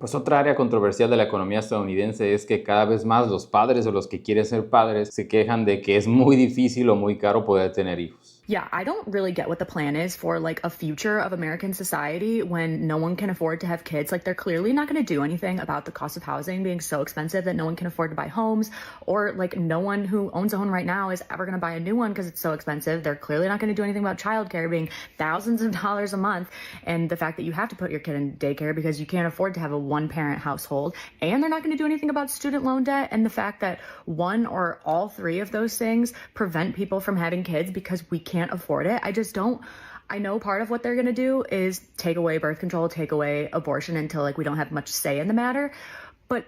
Pues otra área controversial de la economía estadounidense es que cada vez más los padres o los que quieren ser padres se quejan de que es muy difícil o muy caro poder tener hijos. Yeah, I don't really get what the plan is for like a future of American society when no one can afford to have kids. Like they're clearly not going to do anything about the cost of housing being so expensive that no one can afford to buy homes, or like no one who owns a home right now is ever going to buy a new one because it's so expensive. They're clearly not going to do anything about childcare being thousands of dollars a month, and the fact that you have to put your kid in daycare because you can't afford to have a one-parent household. And they're not going to do anything about student loan debt and the fact that one or all three of those things prevent people from having kids because we can't afford it. I know part of what they're going to do is take away birth control, take away abortion until like we don't have much say in the matter. But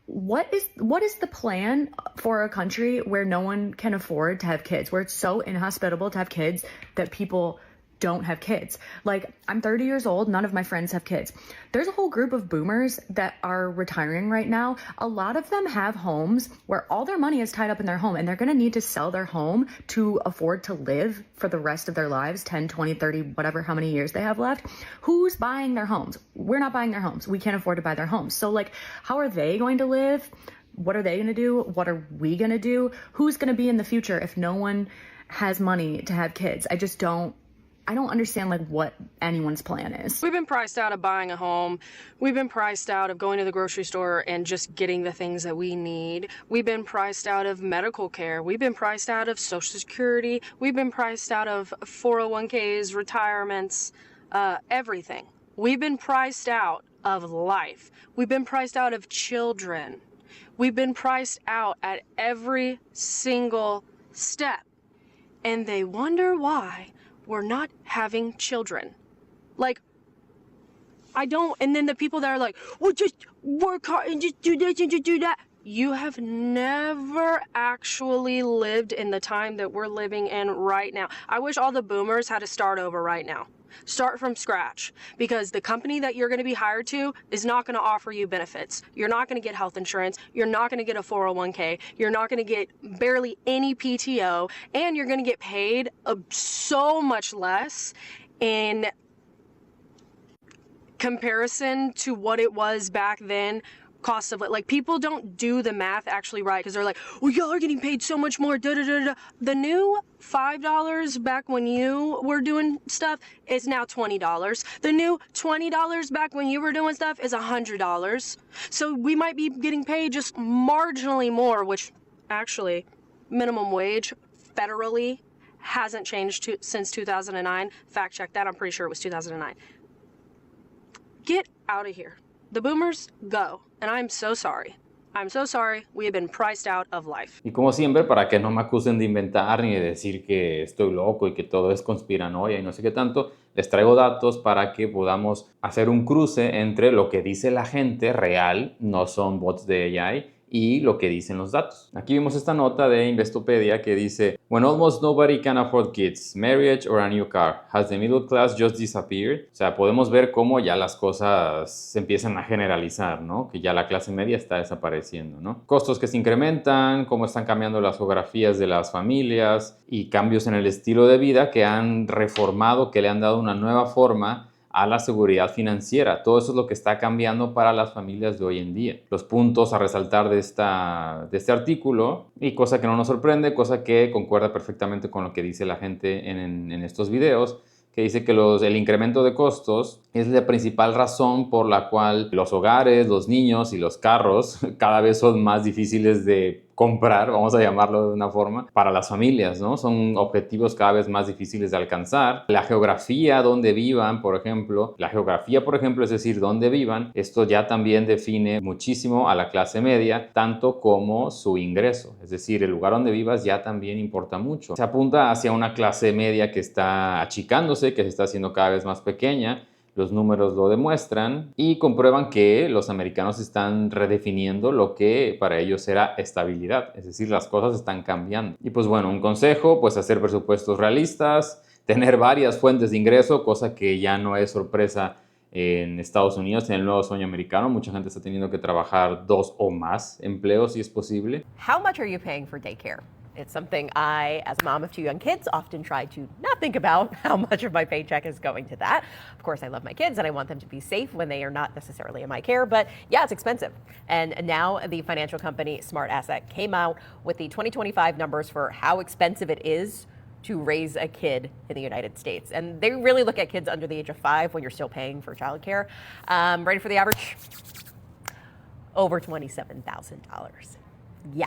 what is the plan for a country where no one can afford to have kids, where it's so inhospitable to have kids that people don't have kids? Like, I'm 30 years old. None of my friends have kids. There's a whole group of boomers that are retiring right now. A lot of them have homes where all their money is tied up in their home, and they're going to need to sell their home to afford to live for the rest of their lives, 10, 20, 30, whatever, how many years they have left. Who's buying their homes? We're not buying their homes. We can't afford to buy their homes. So, like, how are they going to live? What are they going to do? What are we going to do? Who's going to be in the future if no one has money to have kids? I don't understand like what anyone's plan is. We've been priced out of buying a home. We've been priced out of going to the grocery store and just getting the things that we need. We've been priced out of medical care. We've been priced out of Social Security. We've been priced out of 401ks, retirements, everything. We've been priced out of life. We've been priced out of children. We've been priced out at every single step. And they wonder why we're not having children. Like, I don't, and then the people that are like, well, just work hard and just do this and just do that. You have never actually lived in the time that we're living in right now. I wish all the boomers had to start over right now. Start from scratch, because the company that you're going to be hired to is not going to offer you benefits. You're not going to get health insurance. You're not going to get a 401k. You're not going to get barely any PTO, and you're going to get paid so much less in comparison to what it was back then. Cost of it, like, people don't do the math actually right, because they're like, well, y'all are getting paid so much more, da da da da. The new $5 back when you were doing stuff is now $20. The new $20 back when you were doing stuff is $100. So we might be getting paid just marginally more, which actually minimum wage federally hasn't changed since 2009. Fact check that, I'm pretty sure it was 2009. Get out of here. The boomers, go. And I'm so sorry. I'm so sorry. We have been priced out of life. Y como siempre, para que no me acusen de inventar ni de decir que estoy loco y que todo es conspiranoia y no sé qué tanto, les traigo datos para que podamos hacer un cruce entre lo que dice la gente real, no son bots de AI, y lo que dicen los datos. Aquí vimos esta nota de Investopedia que dice: When almost nobody can afford kids, marriage or a new car, has the middle class just disappeared? O sea, podemos ver cómo ya las cosas se empiezan a generalizar, ¿no? Que ya la clase media está desapareciendo, ¿no? Costos que se incrementan, cómo están cambiando las geografías de las familias y cambios en el estilo de vida que han reformado, que le han dado una nueva forma a la seguridad financiera. Todo eso es lo que está cambiando para las familias de hoy en día. Los puntos a resaltar de este artículo, y cosa que no nos sorprende, cosa que concuerda perfectamente con lo que dice la gente en estos videos, que dice que el incremento de costos es la principal razón por la cual los hogares, los niños y los carros cada vez son más difíciles de comprar, vamos a llamarlo de una forma, para las familias, ¿no? Son objetivos cada vez más difíciles de alcanzar. La geografía donde vivan, por ejemplo, es decir, donde vivan, esto ya también define muchísimo a la clase media, tanto como su ingreso. Es decir, el lugar donde vivas ya también importa mucho. Se apunta hacia una clase media que está achicándose, que se está haciendo cada vez más pequeña. Los números lo demuestran y comprueban que los americanos están redefiniendo lo que para ellos era estabilidad. Es decir, las cosas están cambiando. Y pues bueno, un consejo, pues hacer presupuestos realistas, tener varias fuentes de ingreso, cosa que ya no es sorpresa en Estados Unidos, en el nuevo sueño americano. Mucha gente está teniendo que trabajar 2 o más empleos si es posible. How much are you paying for daycare? It's something I, as a mom of two young kids, often try to not think about how much of my paycheck is going to that. Of course, I love my kids and I want them to be safe when they are not necessarily in my care, but yeah, it's expensive. And now the financial company Smart Asset came out with the 2025 numbers for how expensive it is to raise a kid in the United States. And they really look at kids under the age of 5 when you're still paying for childcare. Ready for the average? Over $27,000. Yeah.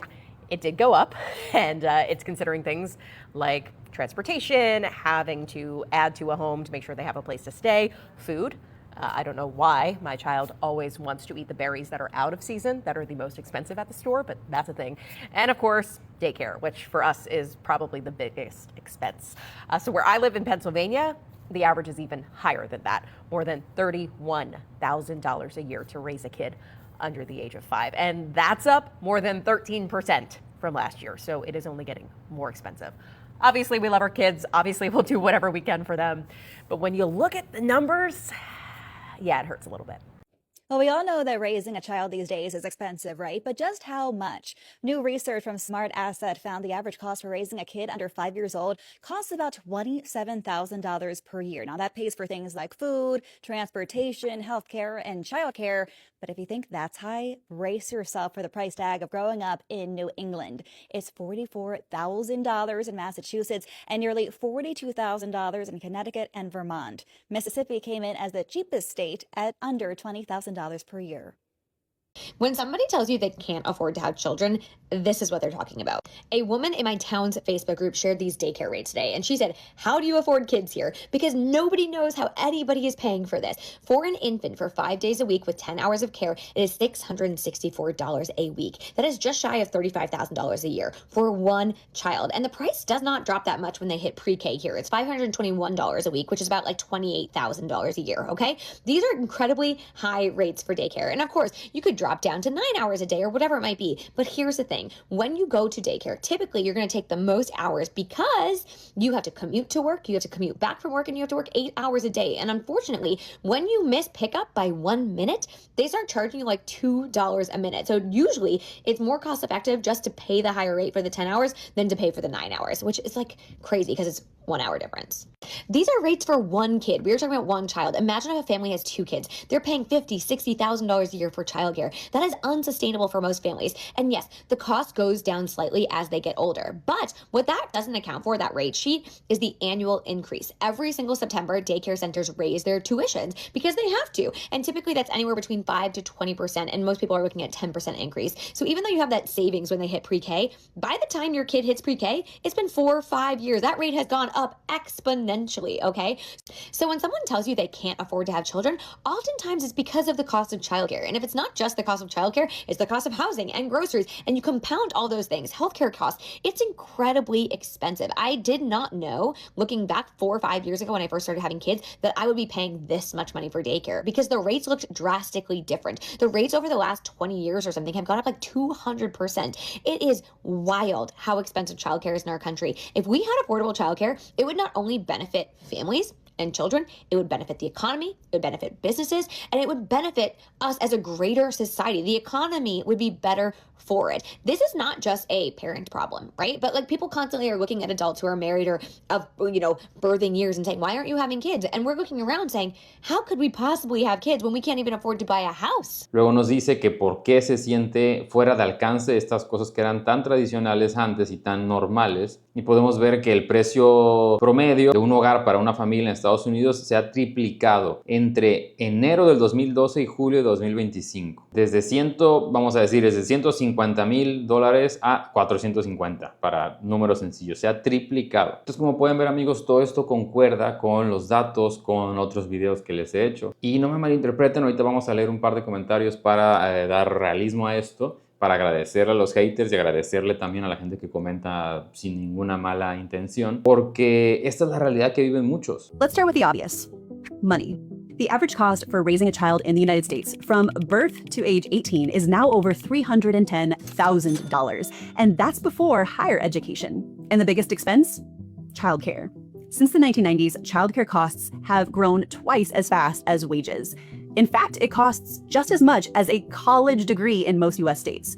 It did go up, and it's considering things like transportation, having to add to a home to make sure they have a place to stay, food. I don't know why my child always wants to eat the berries that are out of season, that are the most expensive at the store, but that's a thing. And of course, daycare, which for us is probably the biggest expense. So where I live in Pennsylvania, the average is even higher than that, more than $31,000 a year to raise a kid under the age of 5. And that's up more than 13% from last year. So it is only getting more expensive. Obviously, we love our kids. Obviously, we'll do whatever we can for them. But when you look at the numbers, yeah, it hurts a little bit. Well, we all know that raising a child these days is expensive, right? But just how much? New research from Smart Asset found the average cost for raising a kid under 5 years old costs about $27,000 per year. Now, that pays for things like food, transportation, healthcare, and childcare. But if you think that's high, brace yourself for the price tag of growing up in New England. It's $44,000 in Massachusetts and nearly $42,000 in Connecticut and Vermont. Mississippi came in as the cheapest state at under $20,000 per year. When somebody tells you they can't afford to have children, this is what they're talking about. A woman in my town's Facebook group shared these daycare rates today, and she said, how do you afford kids here? Because nobody knows how anybody is paying for this. For an infant for 5 days a week with 10 hours of care, it is $664 a week. That is just shy of $35,000 a year for one child. And the price does not drop that much when they hit pre-K here. It's $521 a week, which is about like $28,000 a year, okay? These are incredibly high rates for daycare. And of course, you could drop down to 9 hours a day or whatever it might be. But here's the thing. When you go to daycare, typically you're going to take the most hours because you have to commute to work, you have to commute back from work, and you have to work 8 hours a day. And unfortunately, when you miss pickup by 1 minute, they start charging you like $2 a minute. So usually it's more cost effective just to pay the higher rate for the 10 hours than to pay for the 9 hours, which is like crazy because it's 1 hour difference. These are rates for one kid. We were talking about one child. Imagine if a family has 2 kids. They're paying $50,000, $60,000 a year for childcare. That is unsustainable for most families. And yes, the cost goes down slightly as they get older. But what that doesn't account for, that rate sheet, is the annual increase. Every single September, daycare centers raise their tuitions because they have to. And typically that's anywhere between 5 to 20%. And most people are looking at 10% increase. So even though you have that savings when they hit pre-K, by the time your kid hits pre-K, it's been 4 or 5 years. That rate has gone up exponentially, okay? So when someone tells you they can't afford to have children, oftentimes it's because of the cost of childcare. And if it's not just the cost of childcare, it's the cost of housing and groceries, and you compound all those things, healthcare costs, it's incredibly expensive. I did not know, looking back 4 or 5 years ago when I first started having kids, that I would be paying this much money for daycare because the rates looked drastically different. The rates over the last 20 years or something have gone up like 200%. It is wild how expensive childcare is in our country. If we had affordable childcare, it would not only benefit families and children, it would benefit the economy, it would benefit businesses, and it would benefit us as a greater society. The economy would be better for it. This is not just a parent problem, right? But like people constantly are looking at adults who are married or of, birthing years and saying, why aren't you having kids? And we're looking around saying, how could we possibly have kids when we can't even afford to buy a house? Luego nos dice que por qué se siente fuera de alcance estas cosas que eran tan tradicionales antes y tan normales. Y podemos ver que el precio promedio de un hogar para una familia en Estados Unidos se ha triplicado entre enero del 2012 y julio de 2025. Desde $150,000 a 450 para números sencillos. Se ha triplicado. Entonces, como pueden ver, amigos, todo esto concuerda con los datos, con otros videos que les he hecho. Y no me malinterpreten, ahorita vamos a leer un par de comentarios para dar realismo a esto, para agradecerle a los haters y agradecerle también a la gente que comenta sin ninguna mala intención, porque esta es la realidad que viven muchos. Let's start with the obvious. Money. The average cost for raising a child in the United States from birth to age 18 is now over $310,000, and that's before higher education. And the biggest expense? Childcare. Since the 1990s, childcare costs have grown twice as fast as wages. In fact, it costs just as much as a college degree in most US states.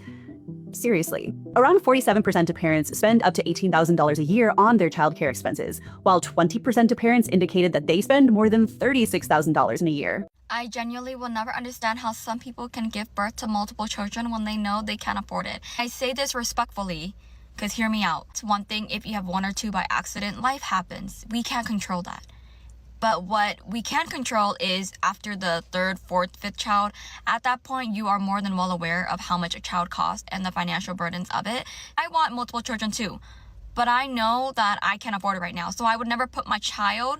Seriously. Around 47% of parents spend up to $18,000 a year on their childcare expenses, while 20% of parents indicated that they spend more than $36,000 in a year. I genuinely will never understand how some people can give birth to multiple children when they know they can't afford it. I say this respectfully, because hear me out. It's one thing if you have one or two by accident, life happens. We can't control that. But what we can control is after the third, fourth, fifth child, at that point, you are more than well aware of how much a child costs and the financial burdens of it. I want multiple children too, but I know that I can't afford it right now. So I would never put my child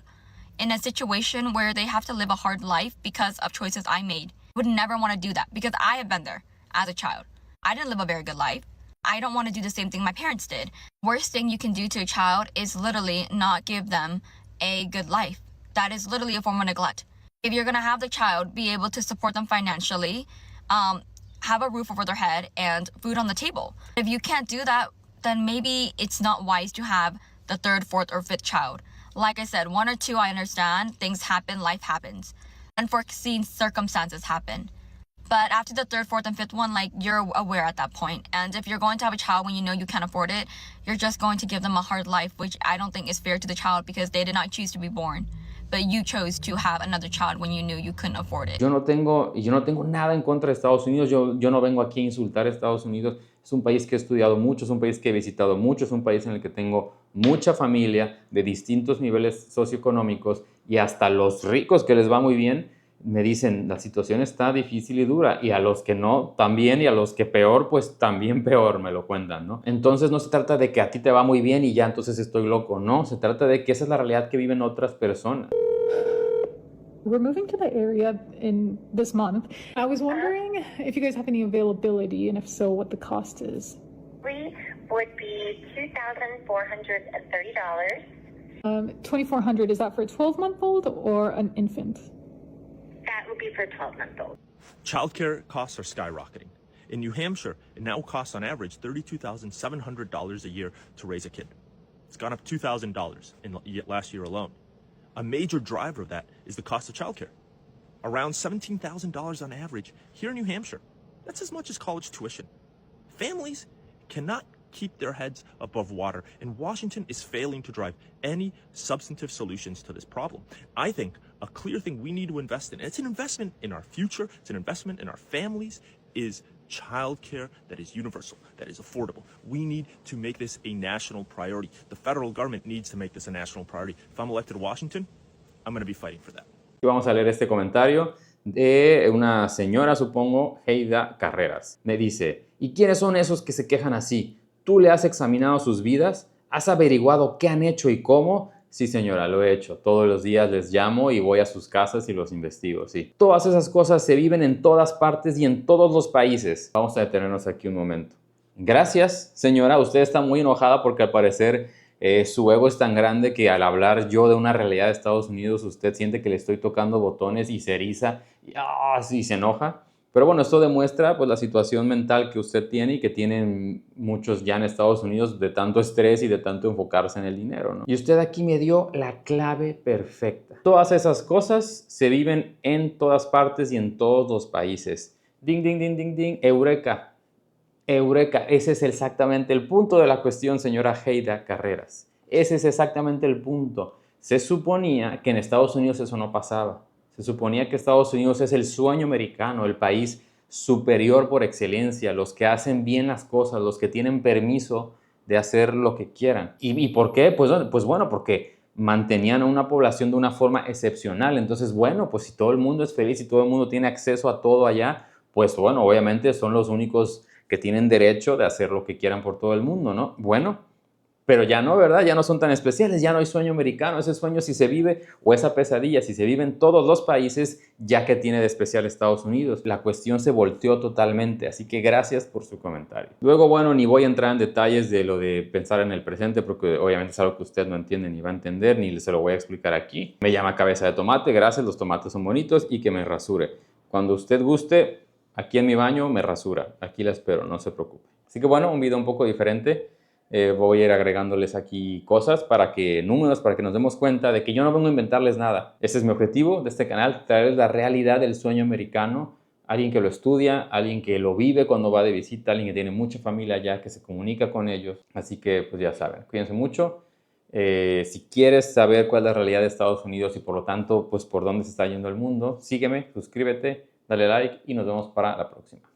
in a situation where they have to live a hard life because of choices I made. I would never want to do that because I have been there as a child. I didn't live a very good life. I don't want to do the same thing my parents did. Worst thing you can do to a child is literally not give them a good life. That is literally a form of neglect. If you're going to have the child be able to support them financially, have a roof over their head and food on the table. If you can't do that, then maybe it's not wise to have the third, fourth, or fifth child. Like I said, one or two, I understand. Things happen, life happens. Unforeseen circumstances happen. But after the third, fourth, and fifth one, like, you're aware at that point. And if you're going to have a child when you know you can't afford it, you're just going to give them a hard life, which I don't think is fair to the child because they did not choose to be born. But you chose to have another child when you knew you couldn't afford it. Yo no tengo nada en contra de Estados Unidos. Yo no vengo aquí a insultar a Estados Unidos. Es un país que he estudiado mucho, es un país que he visitado mucho, es un país en el que tengo mucha familia de distintos niveles socioeconómicos y hasta los ricos que les va muy bien me dicen la situación está difícil y dura, y a los que no también, y a los que peor, pues también peor me lo cuentan, ¿no? Entonces no se trata de que a ti te va muy bien y ya entonces estoy loco, no, se trata de que esa es la realidad que viven otras personas. We're moving to the area in this month. I was wondering if you guys have any availability, and if so, what the cost is. We would be $2,430. $2,400, is that for a 12-month-old or an infant? That would be for a 12-month-old. Childcare costs are skyrocketing. In New Hampshire, it now costs on average $32,700 a year to raise a kid. It's gone up $2,000 in last year alone. A major driver of that is the cost of childcare. Around $17,000 on average here in New Hampshire. That's as much as college tuition. Families cannot keep their heads above water, and Washington is failing to drive any substantive solutions to this problem. I think a clear thing we need to invest in, and it's an investment in our future, it's an investment in our families, is childcare that is universal, that is affordable. We need to make this a national priority. The federal government needs to make this a national priority. If I'm elected to Washington, I'm going to be fighting for that. Vamos a leer este comentario de una señora, supongo, Heida Carreras. Me dice, ¿y quiénes son esos que se quejan así? ¿Tú le has examinado sus vidas? ¿Has averiguado qué han hecho y cómo? Sí, señora, lo he hecho. Todos los días les llamo y voy a sus casas y los investigo, sí. Todas esas cosas se viven en todas partes y en todos los países. Vamos a detenernos aquí un momento. Gracias, señora. Usted está muy enojada porque al parecer su ego es tan grande que al hablar yo de una realidad de Estados Unidos, usted siente que le estoy tocando botones y se eriza y se enoja. Pero bueno, esto demuestra pues la situación mental que usted tiene y que tienen muchos ya en Estados Unidos de tanto estrés y de tanto enfocarse en el dinero, ¿no? Y usted aquí me dio la clave perfecta. Todas esas cosas se viven en todas partes y en todos los países. Ding, ding, ding, ding, ding. Eureka. Eureka. Ese es exactamente el punto de la cuestión, señora Heida Carreras. Ese es exactamente el punto. Se suponía que en Estados Unidos eso no pasaba. Se suponía que Estados Unidos es el sueño americano, el país superior por excelencia, los que hacen bien las cosas, los que tienen permiso de hacer lo que quieran. ¿Y por qué? Pues bueno, porque mantenían a una población de una forma excepcional. Entonces, bueno, pues si todo el mundo es feliz y todo el mundo tiene acceso a todo allá, pues bueno, obviamente son los únicos que tienen derecho de hacer lo que quieran por todo el mundo, ¿no? Bueno, pero ya no, ¿verdad? Ya no son tan especiales, ya no hay sueño americano. Ese sueño si se vive, o esa pesadilla, si se vive en todos los países, ya que tiene de especial Estados Unidos. La cuestión se volteó totalmente, así que gracias por su comentario. Luego, bueno, ni voy a entrar en detalles de lo de pensar en el presente, porque obviamente es algo que usted no entiende ni va a entender, ni se lo voy a explicar aquí. Me llama cabeza de tomate, gracias, los tomates son bonitos, y que me rasure. Cuando usted guste, aquí en mi baño me rasura. Aquí la espero, no se preocupe. Así que bueno, un video un poco diferente. Voy a ir agregándoles aquí cosas números para que nos demos cuenta de que yo no vengo a inventarles nada. Ese es mi objetivo de este canal, traerles la realidad del sueño americano alguien que lo estudia, alguien que lo vive cuando va de visita, alguien que tiene mucha familia allá, que se comunica con ellos. Así que pues ya saben, cuídense mucho. Si quieres saber cuál es la realidad de Estados Unidos y por lo tanto pues por dónde se está yendo el mundo, sígueme, suscríbete, dale like y nos vemos para la próxima.